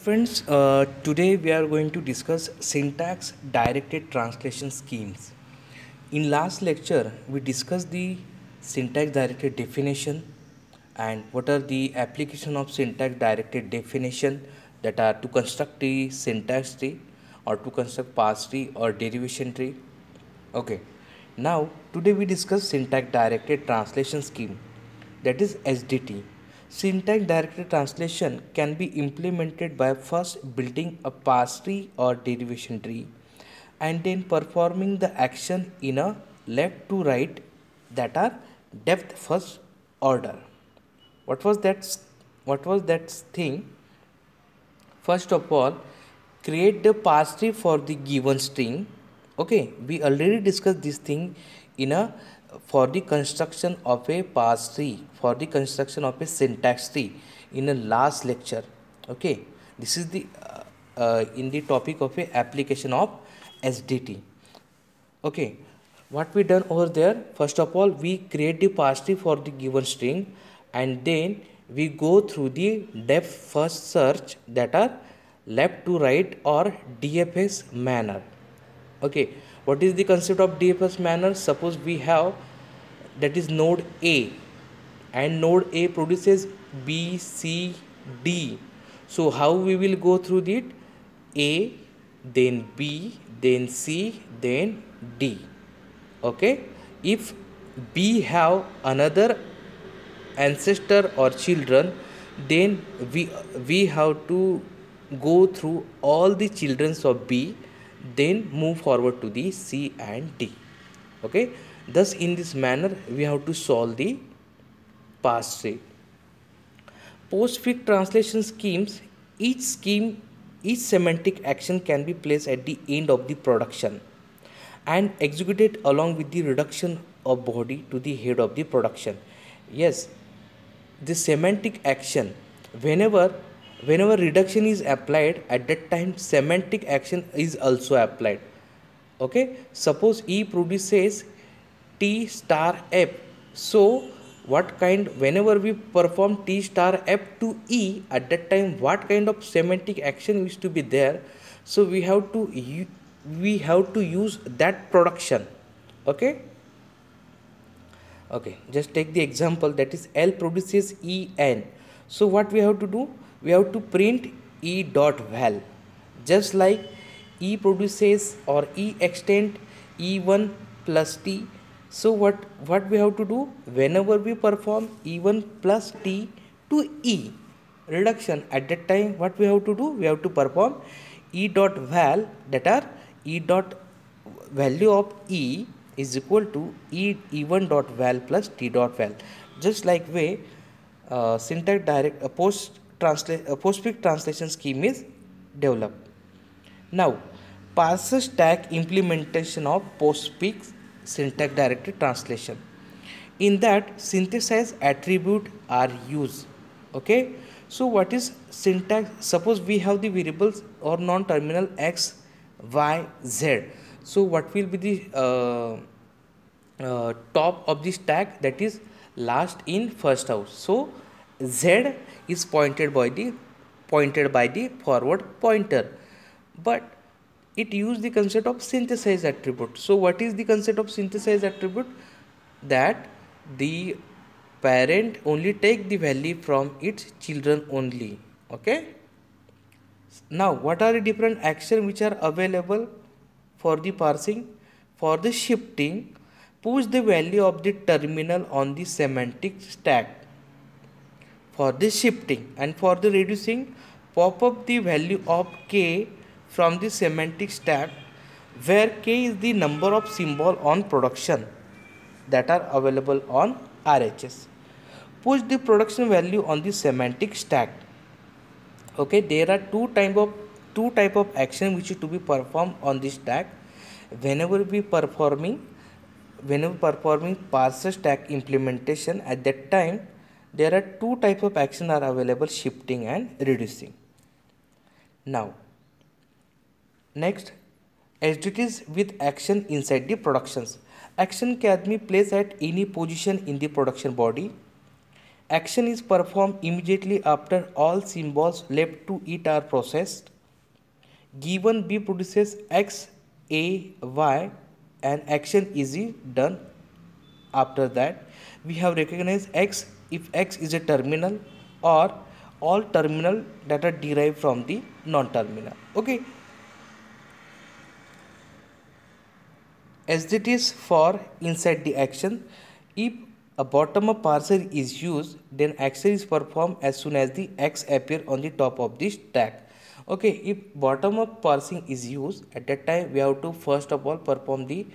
Friends, today we are going to discuss syntax directed translation schemes. In last lecture, we discussed the syntax directed definition and what are the application of syntax directed definition, that are to construct the syntax tree or to construct parse tree or derivation tree. Okay. Now today we discuss syntax directed translation scheme, that is SDT. Syntax directed translation can be implemented by first building a parse tree or derivation tree and then performing the action in a left to right, that are depth first order. What was that thing? First of all, create the parse tree for the given string. Okay, we already discussed this thing in a for the construction of a parse tree, for the construction of a syntax tree in a last lecture. Okay, this is the in the topic of a application of SDT. Okay, what we done over there? First of all, we create the parse tree for the given string and then we go through the depth first search, that are left to right or DFS manner. Okay, what is the concept of DFS manner? Suppose we have, that is node A, and node A produces B, C, D. So how we will go through it? A, then B, then C, then D. Okay, if B have another ancestor or children, then we have to go through all the children of B, then move forward to the C and D. Okay, thus in this manner we have to solve the parse tree. Postfix translation schemes, each semantic action can be placed at the end of the production and executed along with the reduction of body to the head of the production. Yes, the semantic action, whenever reduction is applied, at that time semantic action is also applied. Okay, suppose E produces T star F, so what kind, whenever we perform T star F to E, at that time what kind of semantic action is to be there, so we have to use that production. Okay, just take the example, that is L produces En. So what we have to do? We have to print E dot val, just like E produces or E extend E1 plus T. So what we have to do? Whenever we perform E1 plus T to E reduction, at that time what we have to do? We have to perform E dot val, that are E dot value of E is equal to E1 dot val plus T dot val. Just like way syntax direct postfix translation scheme is developed. Now, parse stack implementation of postfix syntax directed translation. In that, synthesize attribute are used. Okay, so what is syntax? Suppose we have the variables or non-terminal x, y, z. So what will be the top of the stack, that is last in first out. So z is pointed by the forward pointer, but it used the concept of synthesize attribute. So what is the concept of synthesize attribute? That the parent only take the value from its children only. Okay, now what are the different actions which are available for the parsing? For the shifting, push the value of the terminal on the semantic stack for the shifting, and for the reducing, pop up the value of k from the semantic stack, where k is the number of symbol on production that are available on RHS. Push the production value on the semantic stack. Okay, there are two type of action which is to be performed on this stack. Whenever performing parse stack implementation, at that time there are two type of action are available, shifting and reducing. Now next, SDTs with action inside the productions. Action can be placed at any position in the production body Action is performed immediately after all symbols left to it are processed. Given B produces X, A, Y, and action is done. After that, we have recognized X if X is a terminal or all terminal that are derived from the non-terminal. Okay. As it is for inside the action, if a bottom-up parser is used, then action is performed as soon as the X appear on the top of the stack. Okay, if bottom-up parsing is used, at that time we have to first of all perform the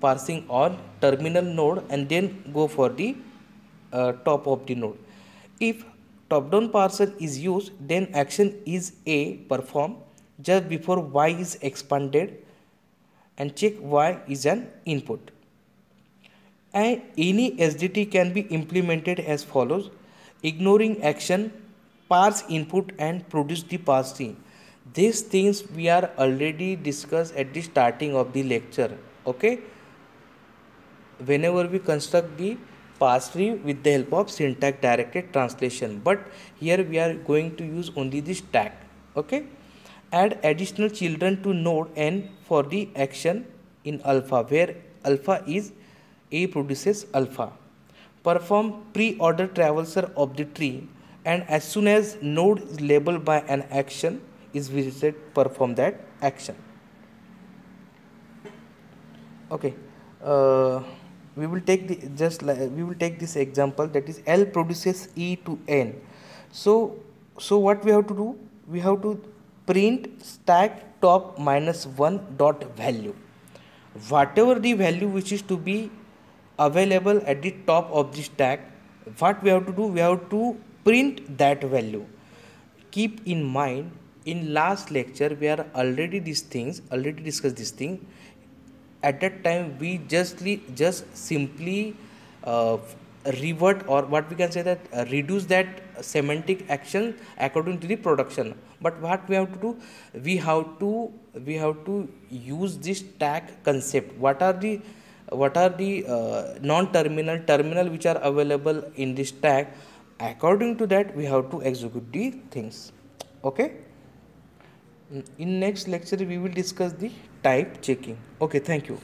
parsing on terminal node and then go for the top of the node. If top-down parser is used, then action is A performed just before Y is expanded and check Y is an input. And any SDT can be implemented as follows: ignoring action, parse input and produce the parse tree. These things we are already discussed at the starting of the lecture. Okay, whenever we construct the parse tree with the help of syntax directed translation, but here we are going to use only the stack. Okay, add additional children to node n for the action in alpha, where alpha is A produces alpha. Perform pre-order traversal of the tree, and as soon as node is labeled by an action is visited, perform that action. Okay, we will take we will take this example, that is L produces E to N. So what we have to do? We have to print stack top minus 1 dot value. Whatever the value which is to be available at the top of the stack, what we have to do? We have to print that value. Keep in mind, in last lecture we are already discussed this thing. At that time we just simply revert, or what we can say that reduce that semantic action according to the production. But what we have to do? We have to use this stack concept. What are the non-terminal terminal which are available in this stack? According to that we have to execute the things. Okay, in next lecture we will discuss the type checking. Okay, thank you.